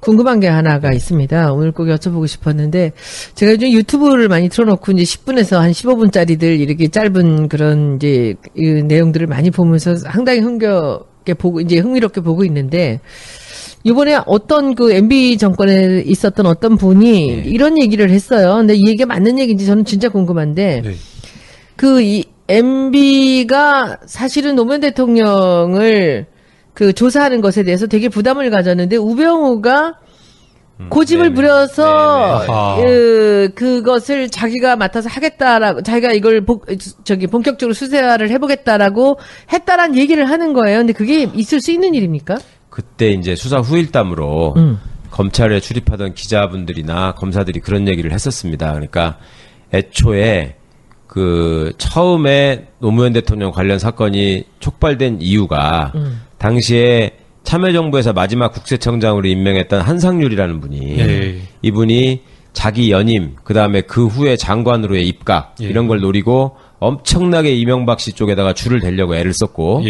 궁금한 게 하나가 있습니다. 오늘 꼭 여쭤보고 싶었는데, 제가 요즘 유튜브를 많이 틀어놓고 이제 10분에서 한 15분짜리들 이렇게 짧은 그런 이제 이 내용들을 많이 보면서 상당히 흥미롭게 보고 있는데, 이번에 어떤 그 MB 정권에 있었던 어떤 분이 이런 얘기를 했어요. 근데 이 얘기가 맞는 얘기인지 저는 진짜 궁금한데, 이 MB가 사실은 노무현 대통령을 그 조사하는 것에 대해서 되게 부담을 가졌는데 우병우가 고집을 부려서 그것을 자기가 맡아서 하겠다라고 자기가 이걸 본격적으로 수사를 해보겠다라고 했다란 얘기를 하는 거예요. 근데 그게 있을 수 있는 일입니까? 그때 이제 수사 후일담으로 검찰에 출입하던 기자분들이나 검사들이 그런 얘기를 했었습니다. 그러니까 애초에 그 처음에 노무현 대통령 관련 사건이 촉발된 이유가 당시에 참여정부에서 마지막 국세청장으로 임명했던 한상률이라는 분이 이분이 자기 연임 그다음에 그 후에 장관으로의 입각 이런 걸 노리고 엄청나게 이명박 씨 쪽에다가 줄을 대려고 애를 썼고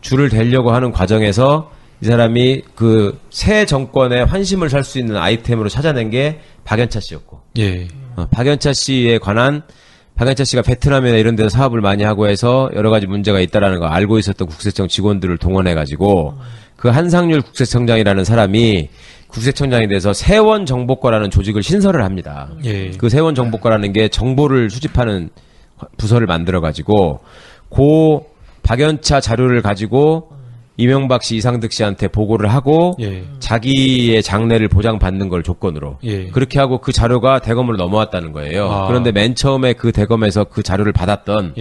줄을 대려고 하는 과정에서 이 사람이 그 새 정권의 환심을 살 수 있는 아이템으로 찾아낸 게 박연차 씨였고 박연차 씨에 관한 박연차 씨가 베트남이나 이런 데서 사업을 많이 하고 해서 여러 가지 문제가 있다라는 거 알고 있었던 국세청 직원들을 동원해가지고 그 한상률 국세청장이라는 사람이 국세청장이 돼서 세원정보과라는 조직을 신설을 합니다. 그 세원정보과라는 게 정보를 수집하는 부서를 만들어가지고 그 박연차 자료를 가지고 이명박 씨, 이상득 씨한테 보고를 하고 자기의 장래를 보장받는 걸 조건으로 그렇게 하고 그 자료가 대검으로 넘어왔다는 거예요. 그런데 맨 처음에 그 대검에서 그 자료를 받았던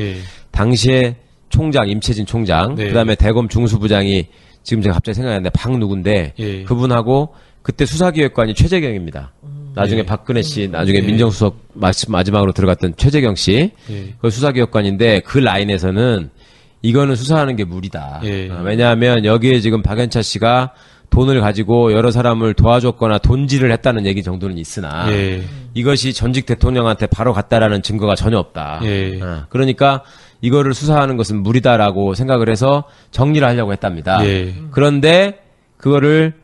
당시에 총장 임채진 총장 그다음에 대검 중수부장이 지금 제가 갑자기 생각이 나는데 박 누군데 그분하고 그때 수사기획관이 최재경입니다. 나중에 박근혜 씨, 나중에 민정수석 마지막으로 들어갔던 최재경 씨 그 수사기획관인데 그 라인에서는 이거는 수사하는 게 무리다. 왜냐하면 여기에 지금 박연차 씨가 돈을 가지고 여러 사람을 도와줬거나 돈질을 했다는 얘기 정도는 있으나 이것이 전직 대통령한테 바로 갔다라는 증거가 전혀 없다. 그러니까 이거를 수사하는 것은 무리다라고 생각을 해서 정리를 하려고 했답니다. 그런데 그거를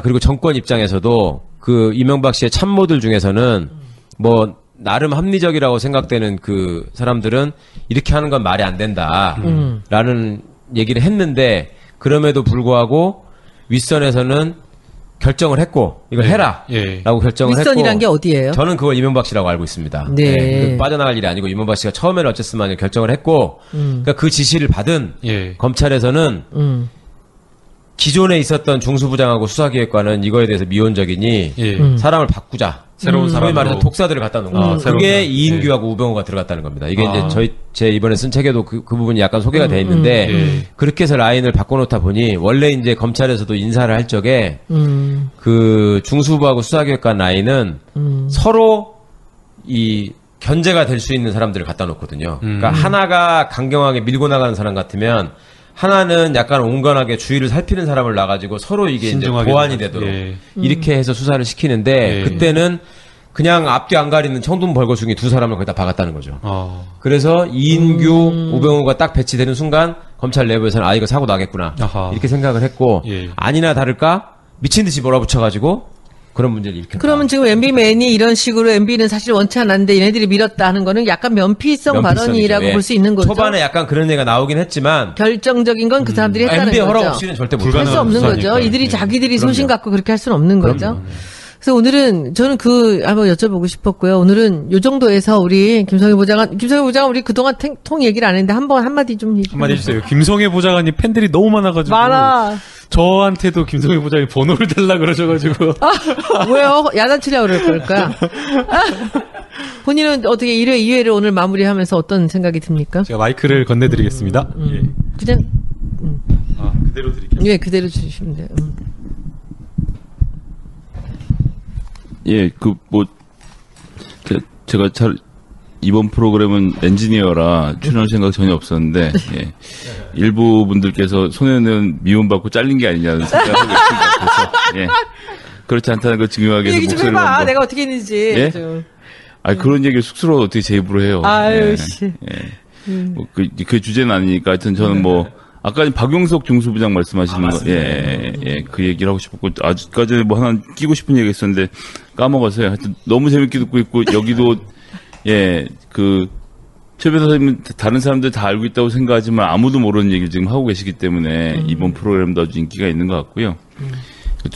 그리고 정권 입장에서도 그 이명박 씨의 참모들 중에서는 뭐 나름 합리적이라고 생각되는 그 사람들은 이렇게 하는 건 말이 안 된다라는 얘기를 했는데 그럼에도 불구하고 윗선에서는 결정을 했고 이걸 해라라고 결정을 했고 윗선이란 게 어디예요? 저는 그걸 이명박 씨라고 알고 있습니다. 빠져나갈 일이 아니고 이명박 씨가 처음에는 어쨌으면 결정을 했고 그러니까 그 지시를 받은 검찰에서는 기존에 있었던 중수부장하고 수사기획관은 이거에 대해서 미온적이니 사람을 바꾸자. 새로운 사람이 말해서 독사들을 갖다 놓은 거예요. 그게 이인규하고 우병우가 들어갔다는 겁니다. 이게 이제 제 이번에 쓴 책에도 그 부분이 약간 소개가 돼 있는데 그렇게 해서 라인을 바꿔놓다 보니 원래 이제 검찰에서도 인사를 할 적에 그 중수부하고 수사기획관 라인은 서로 이 견제가 될 수 있는 사람들을 갖다 놓거든요. 그러니까 하나가 강경하게 밀고 나가는 사람 같으면 하나는 약간 온건하게 주의를 살피는 사람을 놔가지고 서로 이게 이제 보완이 되도록 이렇게 해서 수사를 시키는데 그때는 그냥 앞뒤 안 가리는 청둔 벌거숭이 두 사람을 거기다 박았다는 거죠. 그래서 이인규, 우병우가 딱 배치되는 순간 검찰 내부에서는 이거 사고 나겠구나 이렇게 생각을 했고 아니나 다를까 미친 듯이 몰아붙여가지고 그런 문제를 일으켰다. 그러면 지금 MB맨이 이런 식으로 MB는 사실 원치 않았는데 얘네들이 밀었다 하는 거는 약간 면피성 발언이라고 볼 수 있는 거죠. 초반에 약간 그런 얘기가 나오긴 했지만 결정적인 건 그 사람들이 했다는 MB의 거죠. 허락 없이는 절대 할 수 없는 거죠. 이들이 자기들이 소신 갖고 그렇게 할 수는 없는 거죠. 그래서 오늘은 저는 한번 여쭤보고 싶었고요. 오늘은 요 정도에서 우리 김성애 보좌관 우리 그동안 통 얘기를 안 했는데 한마디 좀 한마디 해주세요. 김성애 보좌관님 팬들이 너무 많아가지고 저한테도 김성애 보좌관이 번호를 달라 그러셔가지고 왜요? 야단치려고 그럴 걸까? 본인은 어떻게 1회 2회를 오늘 마무리하면서 어떤 생각이 듭니까? 제가 마이크를 건네드리겠습니다. 그냥 그대로 드릴게요. 예, 그대로 주시면 돼요. 제가 이번 프로그램은 엔지니어라 출연할 생각 전혀 없었는데, 일부 분들께서 손해는 미움받고 잘린 게 아니냐는 생각을 하고 있습니다. 그래서, 그렇지 않다는 걸 증명하기 위해서 얘기 좀 목소리를 해봐. 한번. 내가 어떻게 했는지. 그런 얘기를 쑥스러워 어떻게 제 입으로 해요. 아유, 씨. 그 주제는 아니니까 하여튼 저는 아까 박용석 중수부장 말씀하시는 거, 그 얘기를 하고 싶었고, 아직까지 뭐 하나 끼고 싶은 얘기 있었는데 까먹었어요. 하여튼 너무 재밌게 듣고 있고, 여기도, 최 변호사님은 다른 사람들 다 알고 있다고 생각하지만 아무도 모르는 얘기를 지금 하고 계시기 때문에 이번 프로그램도 아주 인기가 있는 것 같고요.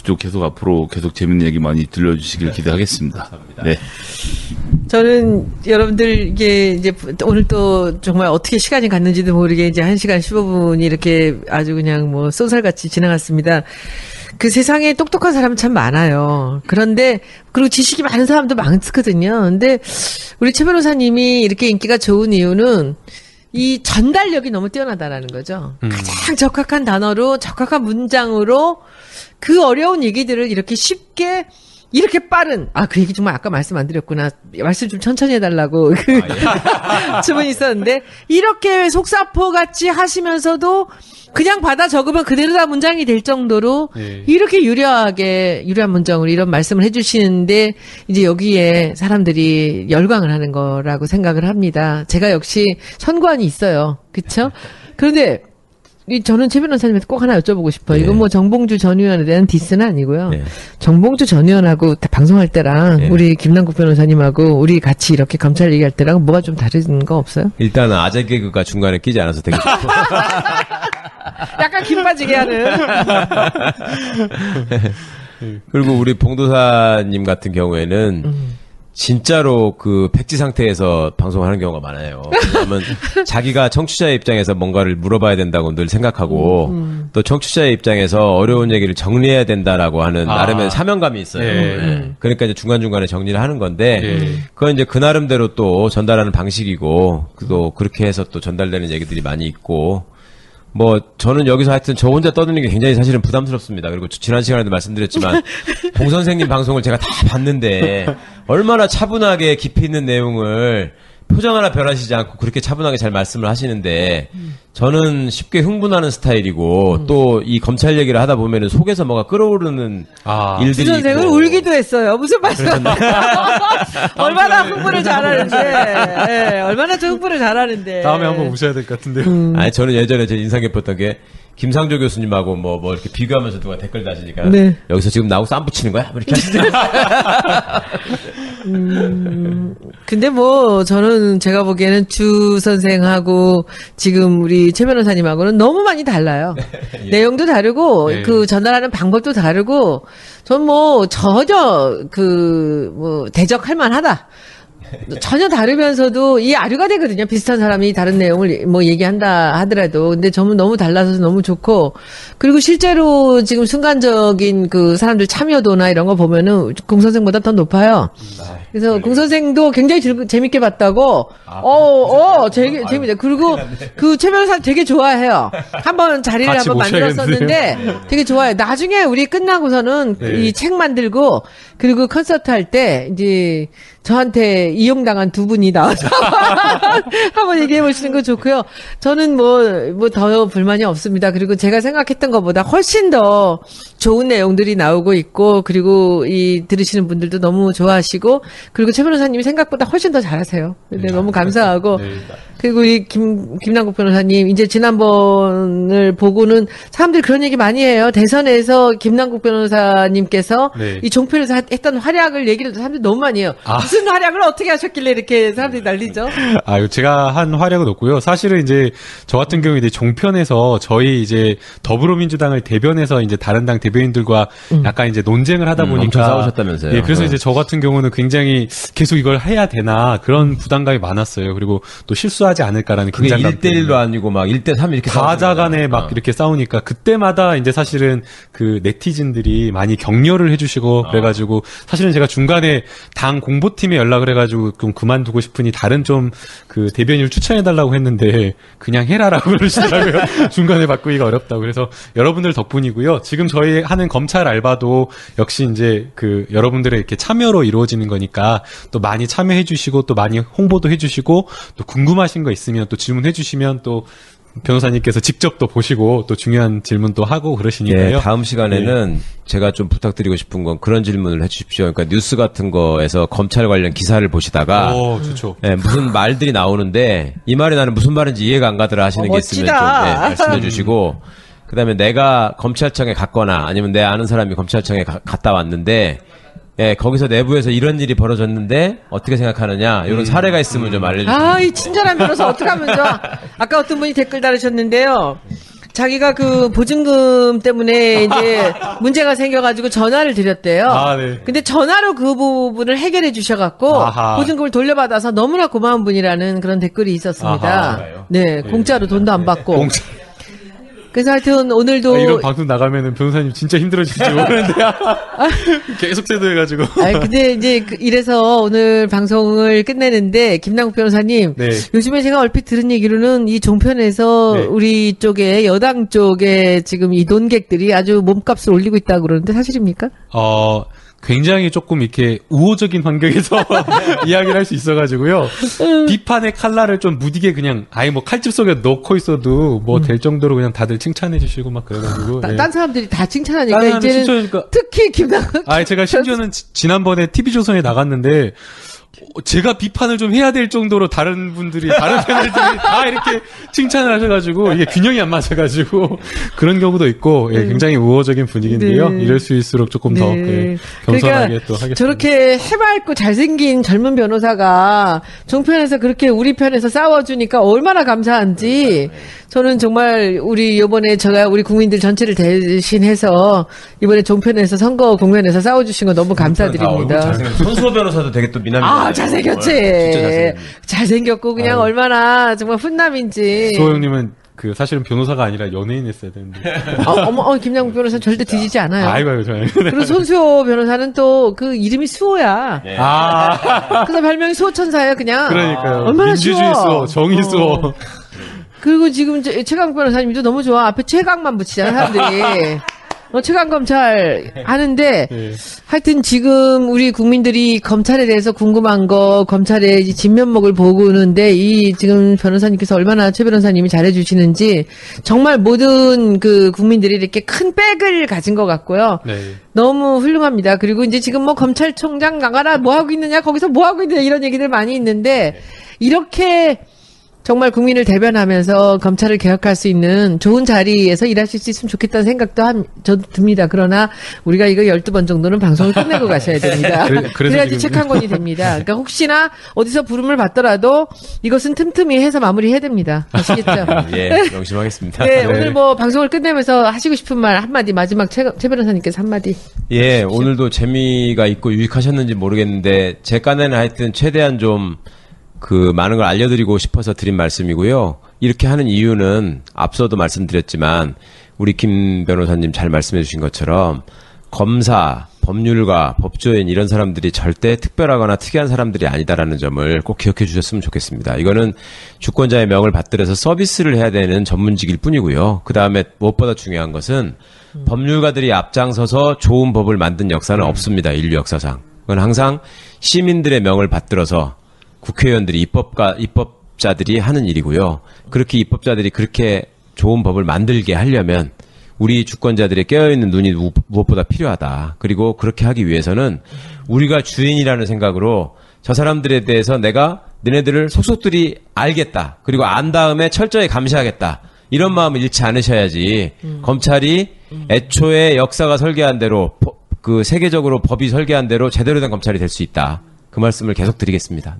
또 계속 앞으로 계속 재밌는 얘기 많이 들려주시길 기대하겠습니다. 감사합니다. 네. 저는 여러분들 이제 오늘 또 정말 어떻게 시간이 갔는지도 모르게 이제 1시간 15분이 이렇게 아주 그냥 뭐 쏜살같이 지나갔습니다. 그 세상에 똑똑한 사람 참 많아요. 그런데 그리고 지식이 많은 사람도 많거든요. 근데 우리 최 변호사님이 이렇게 인기가 좋은 이유는 이 전달력이 너무 뛰어나다라는 거죠. 가장 적합한 단어로 적합한 문장으로 그 어려운 얘기들을 이렇게 쉽게 이렇게 빠른 그 얘기 정말 아까 말씀 안 드렸구나. 말씀 좀 천천히 해달라고 주문이 있었는데 이렇게 속사포 같이 하시면서도 그냥 받아 적으면 그대로 다 문장이 될 정도로 이렇게 유려한 문장으로 이런 말씀을 해주시는데 이제 여기에 사람들이 열광을 하는 거라고 생각을 합니다. 제가 역시 선관이 있어요. 그렇죠? 그런데 저는 최 변호사님한테 꼭 하나 여쭤보고 싶어요. 이건 뭐 정봉주 전 의원에 대한 디스는 아니고요. 정봉주 전 의원하고 방송할 때랑 우리 김남국 변호사님하고 우리 같이 이렇게 검찰 얘기할 때랑 뭐가 좀 다른 거 없어요? 일단은 아재 개그가 중간에 끼지 않아서 되게 좋고. 약간 김 빠지게 하는. 그리고 우리 봉도사님 같은 경우에는 진짜로 그 백지 상태에서 방송하는 경우가 많아요. 왜냐하면 자기가 청취자의 입장에서 뭔가를 물어봐야 된다고 늘 생각하고 또 청취자의 입장에서 어려운 얘기를 정리해야 된다라고 하는 나름의 사명감이 있어요. 그러니까 이제 중간중간에 정리를 하는 건데 그건 이제 그 나름대로 또 전달하는 방식이고 또 그렇게 해서 또 전달되는 얘기들이 많이 있고 뭐 저는 여기서 하여튼 저 혼자 떠드는 게 굉장히 사실은 부담스럽습니다. 그리고 지난 시간에도 말씀드렸지만 봉 선생님 방송을 제가 다 봤는데 얼마나 차분하게 깊이 있는 내용을 표정 하나 별하시지 않고 그렇게 차분하게 잘 말씀을 하시는데 저는 쉽게 흥분하는 스타일이고 또 이 검찰 얘기를 하다 보면은 속에서 뭐가 끓어오르는 일들이 주 선생은 있고. 울기도 했어요. 무슨 말씀? 얼마나 흥분을 잘하는데. 얼마나 저 흥분을 잘하는데. 다음에 한번 우셔야 될 것 같은데요. 아니 저는 예전에 제 인상 깊었던 게 김상조 교수님하고 뭐 이렇게 비교하면서 누가 댓글 다시니까 여기서 지금 나하고 쌈 붙이는 거야? 뭐 이렇게 하시더라고요. 근데 뭐 저는 제가 보기에는 주 선생하고 지금 우리 최 변호사님하고는 너무 많이 달라요. 내용도 다르고 그 전달하는 방법도 다르고 전 뭐 전혀 뭐 대적할 만하다. 전혀 다르면서도 이 아류가 되거든요. 비슷한 사람이 다른 내용을 뭐 얘기한다 하더라도. 근데 저는 너무 달라서 너무 좋고. 그리고 실제로 지금 순간적인 그 사람들 참여도나 이런 거 보면은 공 선생보다 더 높아요. 그래서 공 선생도 굉장히 재밌게 봤다고. 재밌다. 그리고 그 최 변호사 되게 좋아해요. 한번 자리를 한번 만들었었는데 되게 좋아해요. 나중에 우리 끝나고서는 이 책 만들고 그리고 콘서트 할 때 이제 저한테 이용당한 두 분이 나와서 한번 얘기해 보시는 거 좋고요. 저는 뭐 더 불만이 없습니다. 그리고 제가 생각했던 것보다 훨씬 더 좋은 내용들이 나오고 있고, 그리고 들으시는 분들도 너무 좋아하시고, 그리고 최 변호사님이 생각보다 훨씬 더 잘하세요. 네, 너무 감사하고. 그리고 우리 김남국 변호사님, 이제 지난번을 보고는 사람들이 그런 얘기 많이 해요. 대선에서 김남국 변호사님께서 이 종편에서 했던 활약을 얘기를 사람들이 너무 많이 해요. 무슨 활약을 어떻게 하셨길래 이렇게 사람들이 난리죠? 제가 한 활약은 없고요. 사실은 이제 저 같은 경우 이제 종편에서 저희 이제 더불어민주당을 대변해서 이제 다른 당 대변인들과 약간 이제 논쟁을 하다 보니까 엄청 싸우셨다면서요. 그래서 이제 저 같은 경우는 굉장히 계속 이걸 해야 되나 그런 부담감이 많았어요. 그리고 또 실수하지 않을까라는 그게 긴장감. 1대1도 아니고 막 1대3 이렇게 가자 간에 막 이렇게 싸우니까 그때마다 이제 사실은 그 네티즌들이 많이 격려를 해주시고 그래가지고 사실은 제가 중간에 당 공보팀에 연락을 해가지고 좀 그만두고 싶으니 다른 좀 그 대변인을 추천해달라고 했는데 그냥 해라라고 그러시더라고요. 중간에 바꾸기가 어렵다고. 그래서 여러분들 덕분이고요. 지금 저희 하는 검찰 알바도 역시 이제 그 여러분들의 이렇게 참여로 이루어지는 거니까 또 많이 참여해 주시고 또 많이 홍보도 해 주시고 또 궁금하신 거 있으면 또 질문해 주시면 또 변호사님께서 직접 또 보시고 또 중요한 질문도 하고 그러시니까요. 예, 다음 시간에는 제가 좀 부탁드리고 싶은 건 그런 질문을 해주십시오. 그러니까 뉴스 같은 거에서 검찰 관련 기사를 보시다가 좋죠. 예, 무슨 말들이 나오는데 이 말이 나는 무슨 말인지 이해가 안 가더라 하시는 게 있으면 좀 말씀해 주시고, 그다음에 내가 검찰청에 갔거나 아니면 내 아는 사람이 검찰청에 갔다 왔는데 거기서 내부에서 이런 일이 벌어졌는데 어떻게 생각하느냐, 이런 사례가 있으면 좀 알려주세요. 이 친절한 변호사 어떡하면 좋아. 아까 어떤 분이 댓글 달으셨는데요. 자기가 그 보증금 때문에 이제 문제가 생겨가지고 전화를 드렸대요. 네. 근데 전화로 그 부분을 해결해 주셔갖고 보증금을 돌려받아서 너무나 고마운 분이라는 그런 댓글이 있었습니다. 네, 공짜로 돈도 안 받고. 그래서 하여튼 오늘도 이런 방송 나가면은 변호사님 진짜 힘들어질지 모르는데 계속 세도해가지고. 근데 이제 이래서 오늘 방송을 끝내는데 김남국 변호사님, 요즘에 제가 얼핏 들은 얘기로는 이 종편에서 우리 쪽에 여당 쪽에 지금 이 논객들이 아주 몸값을 올리고 있다고 그러는데 사실입니까? 굉장히 조금 이렇게 우호적인 환경에서 이야기를 할 수 있어가지고요. 비판의 칼날을 좀 무디게 그냥 아예 뭐 칼집 속에 넣고 있어도 뭐 될 정도로 그냥 다들 칭찬해 주시고 막 그래가지고. 딴 사람들이 다 칭찬하니까 이제는 특히 김남국. 제가 심지어는 지난번에 TV조선에 나갔는데 제가 비판을 좀 해야 될 정도로 다른 분들이, 다른 패널들이 다 이렇게 칭찬을 하셔가지고 이게 균형이 안 맞아가지고 그런 경우도 있고, 굉장히 우호적인 분위기인데요. 이럴 수있을수록 조금 더 겸손하게 그러니까 또 하겠습니다. 저렇게 해맑고 잘생긴 젊은 변호사가 종편에서 그렇게 우리 편에서 싸워주니까 얼마나 감사한지, 저는 정말 이번에 제가 우리 국민들 전체를 대신해서 이번에 종편에서 선거 공연에서 싸워주신 거 너무 감사드립니다. 손수호 변호사도 되게 또 미남이에요. 잘생겼지. 진짜 잘생겼고 그냥 얼마나 정말 훈남인지. 수호 형님은 사실은 변호사가 아니라 연예인 했어야 되는데. 김남국 변호사는 절대 뒤지지 않아요. 아이고, 저는. 그리고 손수호 변호사는 또 그 이름이 수호야. 그래서 별명이 수호천사예요, 그냥. 그러니까요. 얼마나 민주주의 수호, 정의 수호. 그리고 지금 최강 변호사님도 너무 좋아. 앞에 최강만 붙이잖아, 사람들이. 최강 검찰 하는데, 하여튼 지금 우리 국민들이 검찰에 대해서 궁금한 거, 검찰의 진면목을 보고는데, 지금 변호사님께서 얼마나 최 변호사님이 잘해주시는지, 정말 모든 국민들이 이렇게 큰 백을 가진 것 같고요. 너무 훌륭합니다. 그리고 이제 지금 뭐 검찰총장 나가라, 뭐 하고 있느냐, 거기서 뭐 하고 있느냐, 이런 얘기들 많이 있는데, 이렇게 정말 국민을 대변하면서 검찰을 개혁할 수 있는 좋은 자리에서 일하실 수 있으면 좋겠다는 생각도 저도 듭니다. 그러나 우리가 이거 12번 정도는 방송을 끝내고 가셔야 됩니다. 그래야지 책 한 권이 됩니다. 그러니까 혹시나 어디서 부름을 받더라도 이것은 틈틈이 해서 마무리해야 됩니다. 아시겠죠? 명심하겠습니다. 오늘 뭐 방송을 끝내면서 하시고 싶은 말 한마디, 마지막 최 변호사님께서 한마디. 오늘도 재미가 있고 유익하셨는지 모르겠는데 제 깐에는 하여튼 최대한 좀 많은 걸 알려드리고 싶어서 드린 말씀이고요. 이렇게 하는 이유는 앞서도 말씀드렸지만 우리 김 변호사님 잘 말씀해 주신 것처럼 검사, 법률가, 법조인 이런 사람들이 절대 특별하거나 특이한 사람들이 아니다라는 점을 꼭 기억해 주셨으면 좋겠습니다. 이거는 주권자의 명을 받들어서 서비스를 해야 되는 전문직일 뿐이고요. 그 다음에 무엇보다 중요한 것은 법률가들이 앞장서서 좋은 법을 만든 역사는 없습니다. 인류 역사상. 그건 항상 시민들의 명을 받들어서 국회의원들이 입법자들이 하는 일이고요. 그렇게 입법자들이 그렇게 좋은 법을 만들게 하려면 우리 주권자들의 깨어있는 눈이 무엇보다 필요하다. 그리고 그렇게 하기 위해서는 우리가 주인이라는 생각으로 저 사람들에 대해서 내가 너네들을 속속들이 알겠다. 그리고 안 다음에 철저히 감시하겠다. 이런 마음을 잃지 않으셔야지 검찰이 애초에 역사가 설계한 대로 세계적으로 법이 설계한 대로 제대로 된 검찰이 될 수 있다. 그 말씀을 계속 드리겠습니다.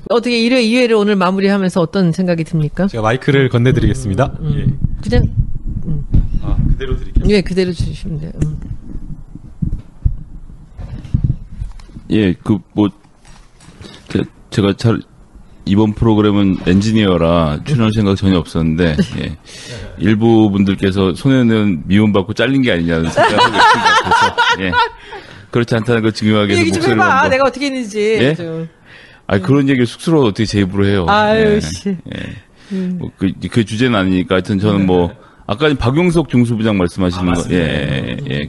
어떻게 1회, 2회를 오늘 마무리하면서 어떤 생각이 듭니까? 제가 마이크를 건네드리겠습니다. 그냥 그대로 드릴게요. 그대로 주시면 돼요. 제가 이번 프로그램은 엔지니어라 출연할 생각 전혀 없었는데, 일부 분들께서 손해는 미움받고 잘린 게 아니냐는 생각을 하고 있습니다. 그래서, 그렇지 않다는 걸 증명하기 위해서 얘기 좀 목소리를 해봐. 내가 어떻게 했는지. 그런 얘기를 쑥스러워 어떻게 제 입으로 해요. 그 주제는 아니니까 하여튼 저는 아까 박용석 중수부장 말씀하시는 거,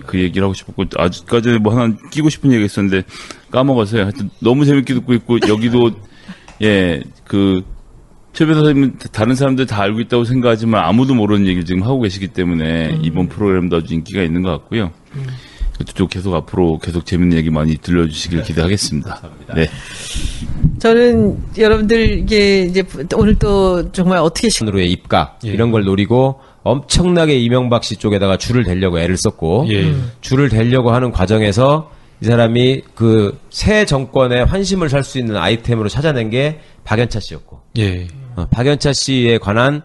그 얘기를 하고 싶었고, 아직까지 하나 끼고 싶은 얘기 있었는데 까먹었어요. 하여튼 너무 재밌게 듣고 있고, 여기도, 최 변호사님은 다른 사람들 다 알고 있다고 생각하지만 아무도 모르는 얘기를 지금 하고 계시기 때문에 이번 프로그램도 아주 인기가 있는 것 같고요. 또 계속 앞으로 계속 재밌는 얘기 많이 들려주시길 기대하겠습니다. 감사합니다. 네. 저는 여러분들 이제 오늘 또 정말 어떻게 으로의 입각 예. 이런 걸 노리고 엄청나게 이명박 씨 쪽에다가 줄을 대려고 애를 썼고 예. 줄을 대려고 하는 과정에서 이 사람이 그 새 정권의 환심을 살 수 있는 아이템으로 찾아낸 게 박연차 씨였고 예. 박연차 씨에 관한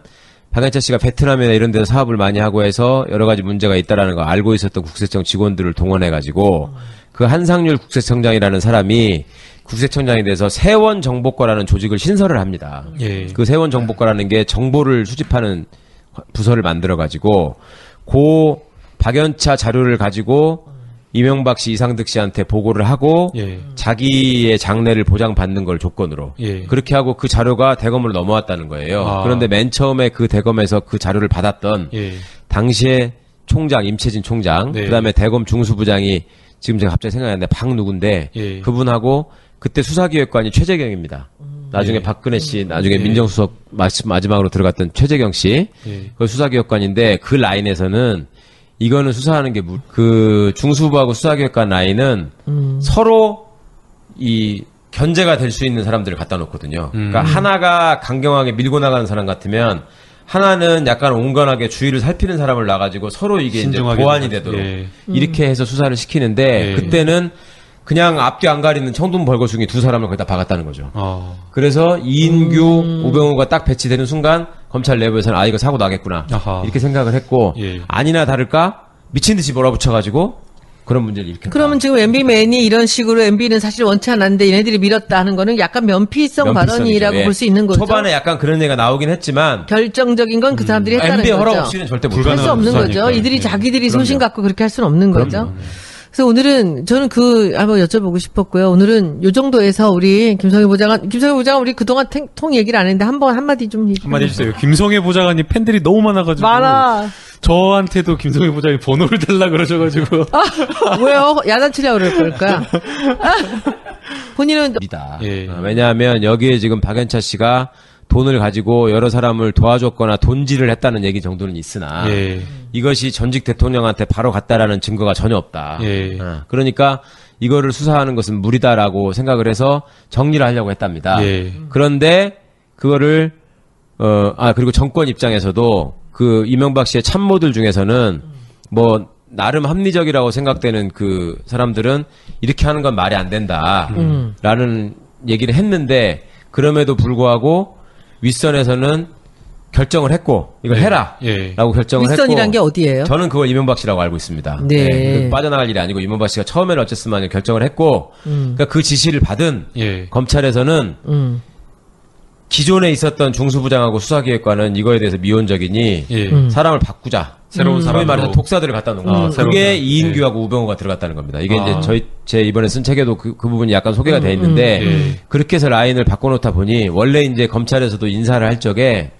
박연차 씨가 베트남이나 이런 데서 사업을 많이 하고 해서 여러 가지 문제가 있다라는 거 알고 있었던 국세청 직원들을 동원해가지고 그 한상률 국세청장이라는 사람이 국세청장에 대해서 세원정보과라는 조직을 신설을 합니다. 예. 그 세원정보과라는 게 정보를 수집하는 부서를 만들어가지고 고 박연차 자료를 가지고 이명박 씨, 이상득 씨한테 보고를 하고 예. 자기의 장래를 보장받는 걸 조건으로 예. 그렇게 하고 그 자료가 대검으로 넘어왔다는 거예요. 아. 그런데 맨 처음에 그 대검에서 그 자료를 받았던 예. 당시에 총장 임채진 총장 네. 그다음에 대검 중수부장이 지금 제가 갑자기 생각이 안 나는데 박 누군데 예. 그분하고 그때 수사기획관이 최재경입니다. 나중에 예. 박근혜 씨, 나중에 예. 민정수석 마지막으로 들어갔던 최재경 씨, 예. 그 수사기획관인데 그 라인에서는 이거는 수사하는 게 그 중수부하고 수사기획관 라인은 서로 이 견제가 될 수 있는 사람들을 갖다 놓거든요. 그러니까 하나가 강경하게 밀고 나가는 사람 같으면 하나는 약간 온건하게 주의를 살피는 사람을 놔가지고 서로 이게 이제 신중하게 보완이 되도록 예. 이렇게 해서 수사를 시키는데 예. 그때는 그냥 앞뒤 안 가리는 청둔 벌거숭이 두 사람을 거기다 박았다는 거죠. 그래서 이인규, 우병우가 딱 배치되는 순간 검찰 내부에서는 아 이거 사고 나겠구나 아하. 이렇게 생각을 했고 예. 아니나 다를까 미친 듯이 몰아붙여가지고 그런 문제를 일으켰다. 그러면 지금 MB맨이 이런 식으로 MB는 사실 원치 않았는데 얘네들이 밀었다 하는 거는 약간 면피성 발언이라고 예. 볼 수 있는 거죠. 초반에 약간 그런 얘기가 나오긴 했지만 결정적인 건 그 사람들이 했다는 MB의 허락 거죠. 없이는 절대 못 할 수 불가능한 없는 수사니까. 거죠. 이들이 예. 자기들이 그럼요. 소신 갖고 그렇게 할 수는 없는 거죠. 그럼요. 그래서 오늘은 저는 한번 여쭤보고 싶었고요. 오늘은 요 정도에서 우리 김성희 보장관 우리 그동안 통 얘기를 안 했는데 한마디 좀 한마디 해주세요. 김성애 보좌관님 팬들이 너무 많아가지고. 많아. 저한테도 김성애 보좌관이 번호를 달라 그러셔가지고. 왜요? 야단치려고 그럴 걸까? 본인은 니다. 예. 왜냐하면 여기에 지금 박연차 씨가 돈을 가지고 여러 사람을 도와줬거나 돈질을 했다는 얘기 정도는 있으나 예. 이것이 전직 대통령한테 바로 갔다라는 증거가 전혀 없다. 예. 그러니까 이거를 수사하는 것은 무리다라고 생각을 해서 정리를 하려고 했답니다. 예. 그런데 그거를 그리고 정권 입장에서도 그 이명박 씨의 참모들 중에서는 뭐 나름 합리적이라고 생각되는 그 사람들은 이렇게 하는 건 말이 안 된다라는 얘기를 했는데 그럼에도 불구하고 윗선에서는 결정을 했고 이걸 예. 해라 예. 라고 결정을 했고 윗선이란 게 어디예요? 저는 그걸 이명박 씨라고 알고 있습니다. 네. 그 빠져나갈 일이 아니고 이명박 씨가 처음에는 어쨌으면 결정을 했고 그러니까 그 지시를 받은 예. 검찰에서는 기존에 있었던 중수부장하고 수사기획관은 이거에 대해서 미온적이니 예. 사람을 바꾸자. 새로운 소위 사람으로. 말해서 독사들을 갖다 놓은 거예요. 새로운 그게 사람. 이인규하고 우병우가 들어갔다는 겁니다. 이게 아. 이제 제 이번에 쓴 책에도 그 부분이 약간 소개가 돼 있는데 예. 그렇게 해서 라인을 바꿔놓다 보니 원래 이제 검찰에서도 인사를 할 적에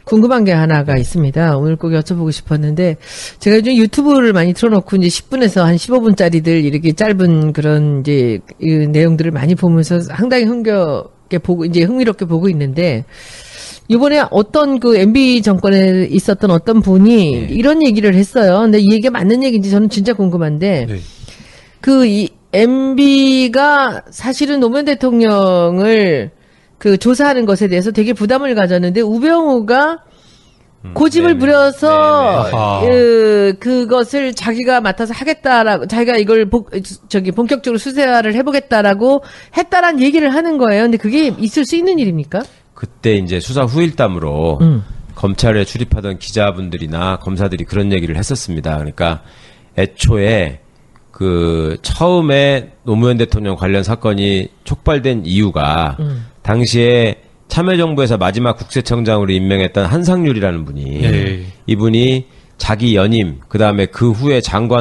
궁금한 게 하나가 있습니다. 오늘 꼭 여쭤보고 싶었는데, 제가 요즘 유튜브를 많이 틀어놓고, 이제 10분에서 한 15분짜리들 이렇게 짧은 그런 이제 이 내용들을 많이 보면서 상당히 흥미롭게 보고 있는데, 이번에 어떤 그 MB 정권에 있었던 어떤 분이 이런 얘기를 했어요. 근데 이 얘기가 맞는 얘기인지 저는 진짜 궁금한데, 네. 이 MB가 사실은 노무현 대통령을 그 조사하는 것에 대해서 되게 부담을 가졌는데 우병우가 고집을 부려서 아하. 그것을 자기가 맡아서 하겠다라고 자기가 이걸 본격적으로 수사를 해보겠다라고 했다란 얘기를 하는 거예요. 근데 그게 있을 수 있는 일입니까? 그때 이제 수사 후일담으로 검찰에 출입하던 기자분들이나 검사들이 그런 얘기를 했었습니다. 그러니까 애초에 그 처음에 노무현 대통령 관련 사건이 촉발된 이유가 당시에 참여정부에서 마지막 국세청장으로 임명했던 한상률이라는 분이 예. 이분이 자기 연임 그다음에 그 후에 장관